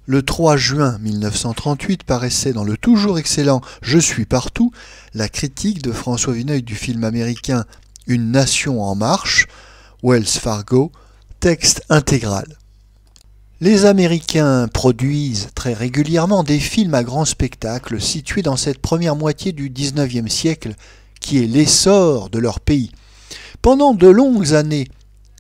Le 3 juin 1938 paraissait dans le toujours excellent Je suis partout la critique de François Vineuil du film américain Une nation en marche, Wells Fargo, texte intégral. Les Américains produisent très régulièrement des films à grand spectacle situés dans cette première moitié du XIXe siècle qui est l'essor de leur pays. Pendant de longues années,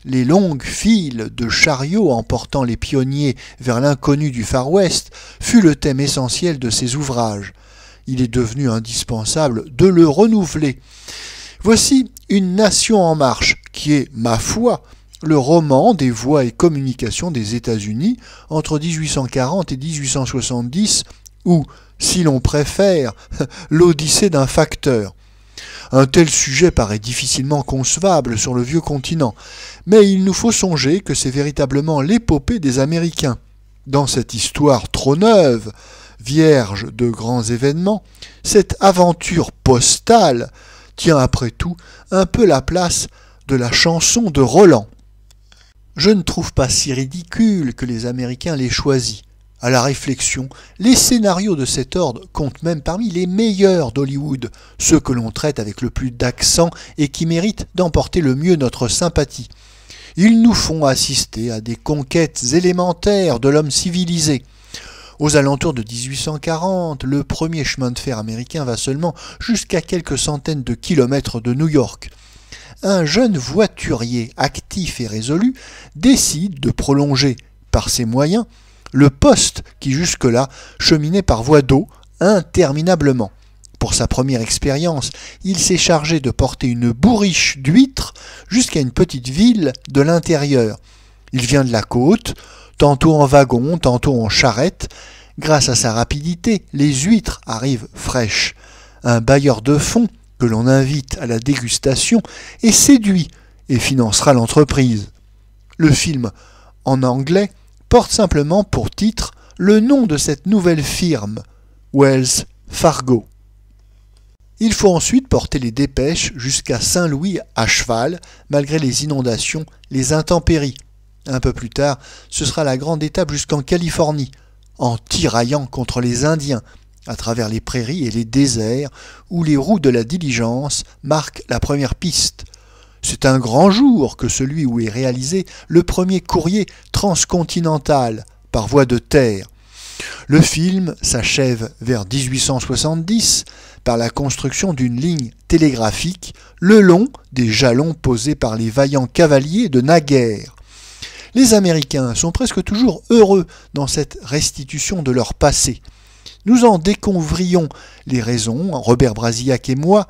les longues files de chariots emportant les pionniers vers l'inconnu du Far West fut le thème essentiel de ces ouvrages. Il est devenu indispensable de le renouveler. Voici Une nation en marche, qui est, ma foi, le roman des voies et communications des États-Unis entre 1840 et 1870, ou, si l'on préfère, l'Odyssée d'un facteur. Un tel sujet paraît difficilement concevable sur le vieux continent, mais il nous faut songer que c'est véritablement l'épopée des Américains. Dans cette histoire trop neuve, vierge de grands événements, cette aventure postale tient après tout un peu la place de la chanson de Roland. Je ne trouve pas si ridicule que les Américains l'aient choisi. À la réflexion, les scénarios de cet ordre comptent même parmi les meilleurs d'Hollywood, ceux que l'on traite avec le plus d'accent et qui méritent d'emporter le mieux notre sympathie. Ils nous font assister à des conquêtes élémentaires de l'homme civilisé. Aux alentours de 1840, le premier chemin de fer américain va seulement jusqu'à quelques centaines de kilomètres de New York. Un jeune voiturier actif et résolu décide de prolonger, par ses moyens, le poste qui jusque-là cheminait par voie d'eau interminablement. Pour sa première expérience, il s'est chargé de porter une bourriche d'huîtres jusqu'à une petite ville de l'intérieur. Il vient de la côte, tantôt en wagon, tantôt en charrette. Grâce à sa rapidité, les huîtres arrivent fraîches. Un bailleur de fonds, que l'on invite à la dégustation, est séduit et financera l'entreprise. Le film, en anglais, porte simplement pour titre le nom de cette nouvelle firme, Wells Fargo. Il faut ensuite porter les dépêches jusqu'à Saint-Louis à cheval, malgré les inondations, les intempéries. Un peu plus tard, ce sera la grande étape jusqu'en Californie, en tiraillant contre les Indiens, à travers les prairies et les déserts, où les roues de la diligence marquent la première piste. C'est un grand jour que celui où est réalisé le premier courrier transcontinental par voie de terre. Le film s'achève vers 1870 par la construction d'une ligne télégraphique le long des jalons posés par les vaillants cavaliers de naguère. Les Américains sont presque toujours heureux dans cette restitution de leur passé. Nous en découvrions les raisons, Robert Brasillac et moi,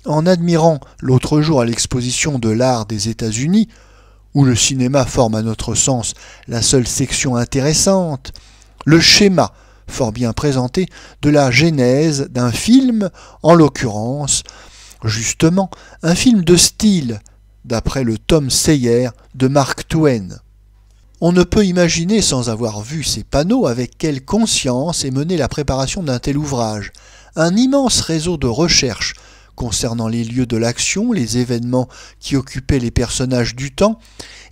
en admirant l'autre jour à l'exposition de l'art des États-Unis, où le cinéma forme à notre sens la seule section intéressante, le schéma fort bien présenté de la genèse d'un film, en l'occurrence, justement, un film de style, d'après le Tom Sawyer de Mark Twain. On ne peut imaginer, sans avoir vu ces panneaux, avec quelle conscience est menée la préparation d'un tel ouvrage. Un immense réseau de recherche concernant les lieux de l'action, les événements qui occupaient les personnages du temps,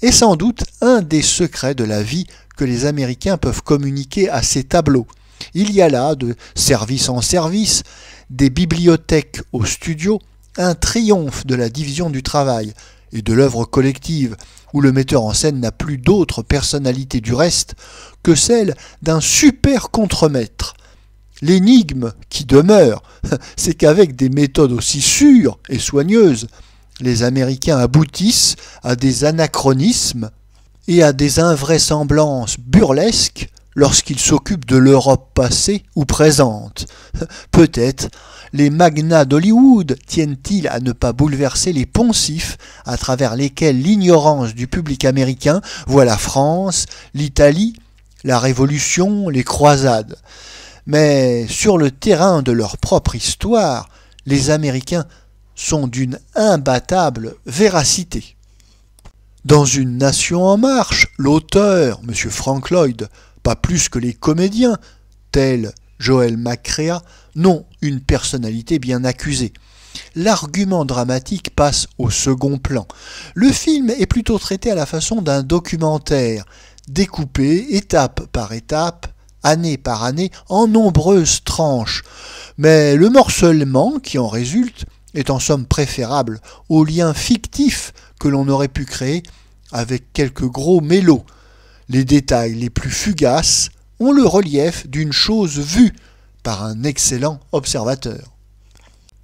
est sans doute un des secrets de la vie que les Américains peuvent communiquer à ces tableaux. Il y a là, de service en service, des bibliothèques aux studios, un triomphe de la division du travail et de l'œuvre collective, où le metteur en scène n'a plus d'autre personnalité du reste que celle d'un super contremaître. L'énigme qui demeure, c'est qu'avec des méthodes aussi sûres et soigneuses, les Américains aboutissent à des anachronismes et à des invraisemblances burlesques lorsqu'ils s'occupent de l'Europe passée ou présente. Peut-être les magnats d'Hollywood tiennent-ils à ne pas bouleverser les poncifs à travers lesquels l'ignorance du public américain voit la France, l'Italie, la Révolution, les croisades. Mais sur le terrain de leur propre histoire, les Américains sont d'une imbattable véracité. Dans Une nation en marche, l'auteur, M. Frank Lloyd, pas plus que les comédiens, tels Joel McCrea, n'ont une personnalité bien accusée. L'argument dramatique passe au second plan. Le film est plutôt traité à la façon d'un documentaire, découpé étape par étape, année par année, en nombreuses tranches. Mais le morcellement qui en résulte est en somme préférable aux liens fictifs que l'on aurait pu créer avec quelques gros mélos. Les détails les plus fugaces ont le relief d'une chose vue par un excellent observateur.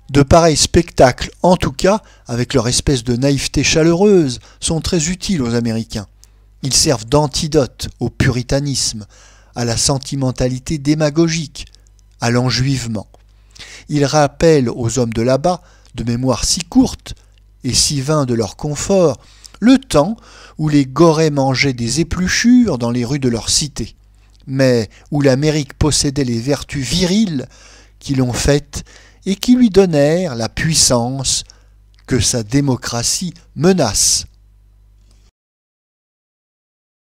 De pareils spectacles, en tout cas, avec leur espèce de naïveté chaleureuse, sont très utiles aux Américains. Ils servent d'antidote au puritanisme, à la sentimentalité démagogique, à l'enjuivement. Ils rappellent aux hommes de là-bas, de mémoire si courte et si vain de leur confort, le temps où les Gorets mangeaient des épluchures dans les rues de leur cité, mais où l'Amérique possédait les vertus viriles qui l'ont faite et qui lui donnèrent la puissance que sa démocratie menace.